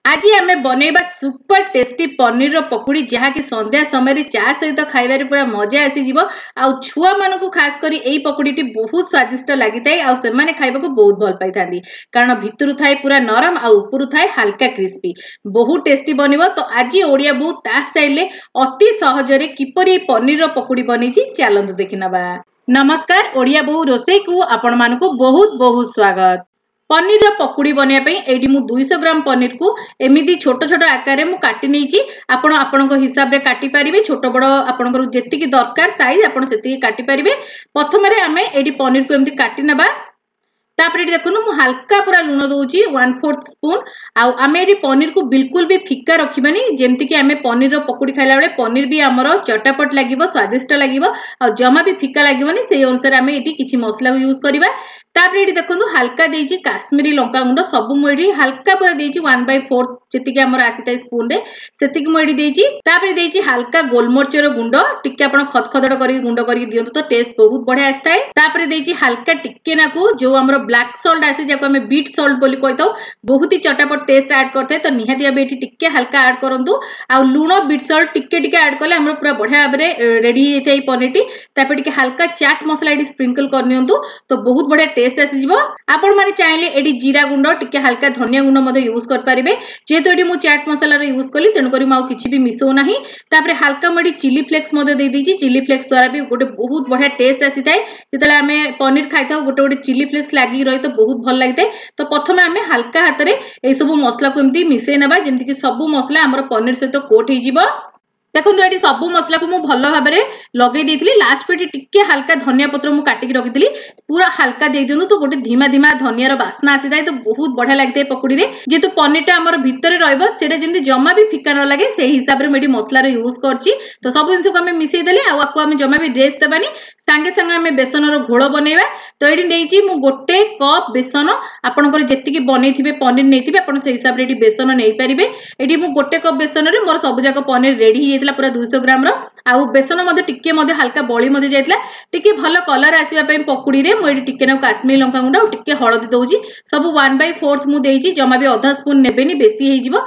आज आमे बनैबा super tasty paneer रो पकुड़ी जहाँकि संध्या समय चा सहित खाइबार पूरा मजा आसीजिवो। आउ छुआ मानकु खास करी एई पकुड़ीटी बहुत स्वादिष्ट लागिताय आउ सेमाने खाइबाकु बहुत भल पाइथांदी कारण भितरु थाए पूरा नरम आउ उपरु थाए हल्का क्रिस्पी बहुत टेस्टी बनिवो। तो आज ओडिया बहू ता स्टाइल अति सहजरे किपरि पनीर रो पकुड़ी बनिछि चलंतु देखिनबा। नमस्कार, ओडिया बहू रोसई को आपण मानकु बहुत बहुत स्वागत। पनीर पकुड़ी बनाया एटी मु 200 ग्राम पनीर को एमती छोट छोट आकार में काटी नहीं आपण हिसाब रे काटी पारिबे। छोट बड़ आपनकर जेतिकी दरकार साइज आपण सेतिकी काटी पारिबे। प्रथम रे आमे एटी पनीर को एमती काटी नबा। तापर एटी देखुनु मु हल्का पूरा लूण दउची 1/4 स्पून। आउ आमे एटी पनीर को बिल्कुल भी फिक्का रखिबानी जेमती कि आमे पनीर रो पकुड़ी खाइला बेले पनीर भी हमरो चटापट लागिवो, स्वादिष्ट लागिवो आ जमा भी फिक्का लागिवोनी। सेही अनुसार आमे एटी किछि मसला यूज करिबा। तापर एटी देखुनु हल्का देइची काश्मीरी लंका गुंड सब मु एटी हल्का पूरा देइची 1/4 जेतिकी हमर आसीताय स्पून रे सेतिकी मु एटी देइची। तापर देइची हल्का गोलमरचर गुंड टिके आपण खदखदड़ करी गुंड करी दियंतु तो टेस्ट बहुत बढ़िया आस्ताय। तापर देइची हल्का टिके नाकू जो हमर ब्लैक सॉल्ट आसी जाको हमें बीट सॉल्ट बोली कहताऊ बहुत ही चटापट टेस्ट ऐड करते तो निहाती आबे एटी टिके हल्का ऐड करंतु। आ लूण बीट सॉल्ट टिके टिके ऐड करले हमर पूरा बढ़िया भाबरे रेडी हे जाई पनीरटी। तापर टिके हल्का चाट मसला एटी स्प्रिंकल कर नियंतु तो बहुत बढ़िया टेस्ट आसी जिवो। आपण माने चाहिले एटी जीरा गुंड टिके हल्का धनिया गुंड मध्ये यूज कर पारिबे। जेतो एटी मु चाट मसला रे यूज कली तेनु करी माउ किछि भी मिसो नाही। तापर हल्का मडी चिली फ्लेक्स मध्ये दे दीची। चिली फ्लेक्स द्वारा भी गोटे बहुत बढ़िया टेस्ट आसी थाए। जेतले हमें पनीर खाइथाउ गोटे गोटे चिली फ्लेक्स लागी रही तो बहुत भल लगे। तो प्रथम आम हल्का हाथ में यह सब मसला को एमती मिसई ना जमती कि सब मसला आम पनीर सहित कोट हो। देखो ये सब मसला को मुझे भल भाव में लगे देती। लास्ट को टिके हल्का धनिया पत्र मुझे काटिक रखी पूरा हल्का दे दिखाँ तो गोटे धीमा धीमा धनियार बास्ना आसी थाए तो बहुत बढ़िया लगी पकुड़ी रे। जेहेतु पनीर टा आम भितर रही जमा भी फिका न लगे से हिसाब से मसलार यूज करछि। तो सब जिन को मिसई देले आपको आम जमा भी रेस्ट देवानी सांगे सांगे आम बेसन घोल बनइबा। तो ये नहीं मुझे गोटे कप बेसन आपंकर जी बनई पनीर नहीं आप हिसाब से बेसन नहीं पारे। ये मुझे गोटे कप बेसन में मोर सब जाक पनीर रेडी पूरा 200 ग्राम आउ बेसन टिके हल्का बड़ी जाइला टिके भल कलर आसवाई पकुड़ी रे मुझे टिके ना काश्मीरी लंका गुंड और टिके हलदी दउची सब 1/4 मुझे जमा भी आधा स्पून नेबेनी बेसी हो।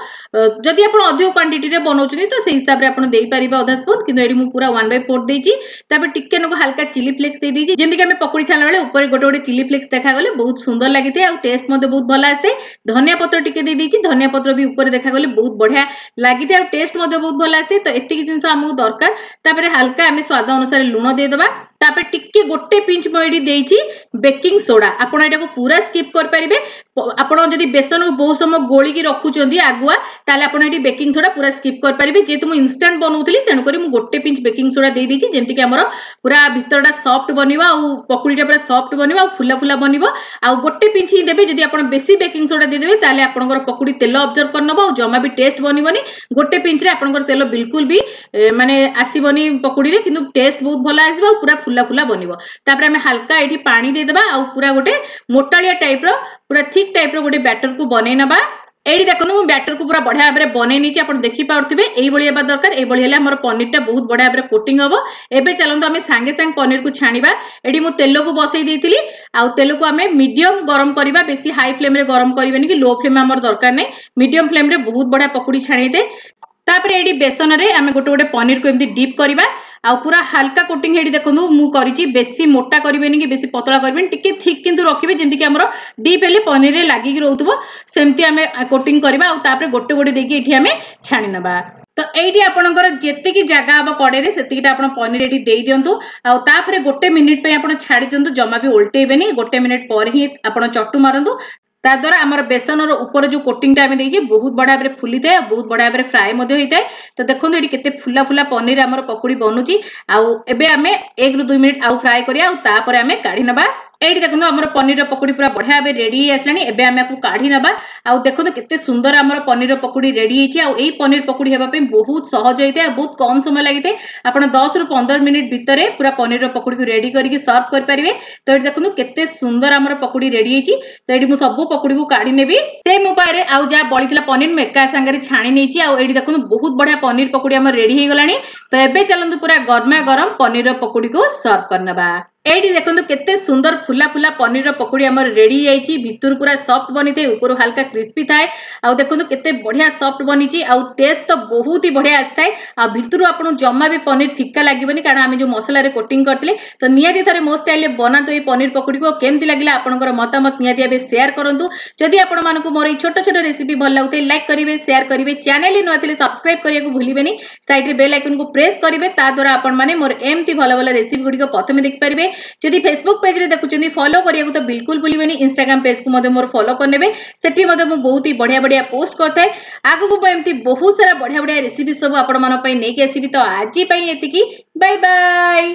जदि आप अधिक क्वांटिटी रे बनाउछनी तो से हिसाब रे आपण देई परिबे आधा स्पून किंतु एडी मु पूरा 1/4 देइची। तापर टिके नको हल्का चिली फ्लेक्स दे दीची जेंति कि हमें पकोड़ी छानला बेले ऊपर गोटे गोटे चिली फ्लेक्स देखा गले बहुत सुंदर लागिते आ टेस्ट मध्ये बहुत भल आस्ते। धनिया पत्र टिके दे दीची, धनिया पत्र भी ऊपर देखा गले बहुत बढ़िया लागिते आ टेस्ट मध्ये बहुत भल आस्ते। तो एतिकी जिंस हमहु दरकार। तापर हल्का हमें स्वाद अनुसार लूण दे देबा। तापर टिके गोटे पिंच मयडी देइची बेकिंग सोडा आपण एटा को पूरा स्किप कर परिबे। आपण जदि बेसन को बहुत समय गोली की रखुचंदी आगुआ ताले आपण एटी बेकिंग सोडा पूरा स्किप कर परिबे। जेतु मु इंस्टेंट बनाउतली तेनु करी मु गोटे पिंच बेकिंग सोडा दे दीची जेंति कि हमर पूरा भितरटा सॉफ्ट बनिबा आ पकुड़ीटा पूरा सॉफ्ट बनिबा आ फुला फुला बनिबा। आ गोटे पिंच ही देबे। जदि आपण बेसी बेकिंग सोडा दे देबे ताले आपनकर पकुड़ी तेल ऑब्जर्व करनबा आ जमा भी टेस्ट बनिबनी। गोटे पिंच रे आपनकर तेल बिल्कुल भी माने आसीबनी पकुड़ी रे किंतु टेस्ट बहुत भल आसीबा आ पूरा फुला फुला बनिबो। तापर हमें हल्का एठी पानी दे देबा आ पूरा गोटे मोटालिया टाइप रो पूरा थिक टाइप रो गोटे बैटर को बनै नबा। एडी देखो मु बैटर को पूरा बढ़िया भाव में बनै नीची आपण देखि पाउथिबे एई बळी हेबा दरकार। एई बळी हेले हमर पनीर टा बहुत बढ़िया भाव में कोटिंग हबो। एबे चलंतु हमें सांगे सांग पनीर को छाणीबा। एडी मु तेल को बसई देइतिली आ तेल को हमें मीडियम गरम करिबा, बेसी हाई फ्लेम रे गरम करिबेनी कि लो फ्लेम हमर दरकार नै। मीडियम फ्लेम रे बहुत बढ़िया पकुड़ी छाणी दे। तापर एडी बेसन रे हमें गोटे गोटे पनीर को एमती डीप करिबा आ पूरा हल्का कोटिंग हेडी देखंतु मु करिची। बेसी मोटा करिबेनी कि बेसी पतला करिबेनी टिके थिक किंतु रखिबे जेंति कि हमरो डीप हेले पनीर रे लागि कि रहउतबो सेमती हमें कोटिंग करिबा आ तापर गोटे गोटे देकी एठी हमें छाणी नबा। तो एठी आपनकर जेतिकी जगह अब कड़े रे सेतिकीटा आपण पनीर एठी देई दियंतु आ तापर गोटे मिनिट पे आपण छाडी दियंतु जमा भी उल्टेबेनी। गोटे मिनिट पर ही आपण चट्टू मारंतु ता द्वारा आमर बेसन ऊपर जो कोटिंग टा देइछि बहुत बढ़िया भाव फुली थाए बहुत बढ़िया भाव फ्राए मध्ये होइताए। तो देखो ये केते फुला फुला पनीर आमर पकुड़ी बनुची। आउ एबे आमे 1 ରୁ 2 मिनिट आउ फ्राए करिया आउ तापर आमे काढी नबा। एठी देखो हमर पनीर पकुड़ी पूरा बढ़िया भाव रेडी आसलानी। एबे आमे आपको काढी नबा। आउ देखो केते सुंदर हमर पनीर पकुड़ी रेडी हेछि। आउ एई पनीर पकुड़ी हेबा पे बहुत सहज होइताए बहुत कम समय लागिते। आपण 10 ରୁ 15 मिनिट भितरे पूरा पनीर पकुड़ी को रेडी करके सर्व कर परिबे। तो एठी देखो केते सुंदर हमर पकुड़ी रेडी हेछि। तो एठी मु सब पकुड़ी को काढी नेबी। सेम उपाय रे आउ जा बळितला पनीर में एका संगे छाणी नेछि। आउ एठी देखो बहुत बढ़िया पनीर पकुड़ी हमर रेडी हे गलानी। तो एबे चलंतु पूरा गरमा गरम पनीर पकुड़ी को सर्व करनबा। एठी देखंतु केते सुंदर फुला फुला पनीर पकोड़ी हमर रेडी जाईची भितर पूरा सॉफ्ट बनी थे ऊपर हल्का क्रिस्पी थाए आ देखंतु केते बढ़िया सॉफ्ट बनीची आ टेस्ट तो बहुत ही बढ़िया आस्ताए आ भितर आपन जम्मा भी पनीर फिक्का लागबनी कारण हम जो मसला रे कोटिंग करतले तो नियाती थरे मो स्टाइल रे बनातो ए पनीर पकोड़ी को केमति लागिला आपनकर मतामत नियाती आबे शेयर करंतु जदि आपन मानको मोर ए छोट छोट रेसिपी भल लागुते लाइक करिवे शेयर करिवे चैनल हि नथिले सब्सक्राइब करिया को भूलिबेनी साइड रे बेल आइकन को प्रेस करिवे ता द्वारा आपन माने मोर एमति भल भल रेसिपी गुडी को प्रथमे देख परिबे जदि फेसबुक पेज रे देखुचंदी फॉलो करिया को तो बिल्कुल भूलिबेनी इंस्टाग्राम पेज को मधे मोर फॉलो करनेबे सेठी मधे मु बहुत ही बढ़िया बढ़िया पोस्ट करथाय आगु को एमती बहुत सारा बढ़िया बढ़िया रेसिपी सब आपण मन पई नै के आसीबी तो आजी पई एतिकी बाय बाय।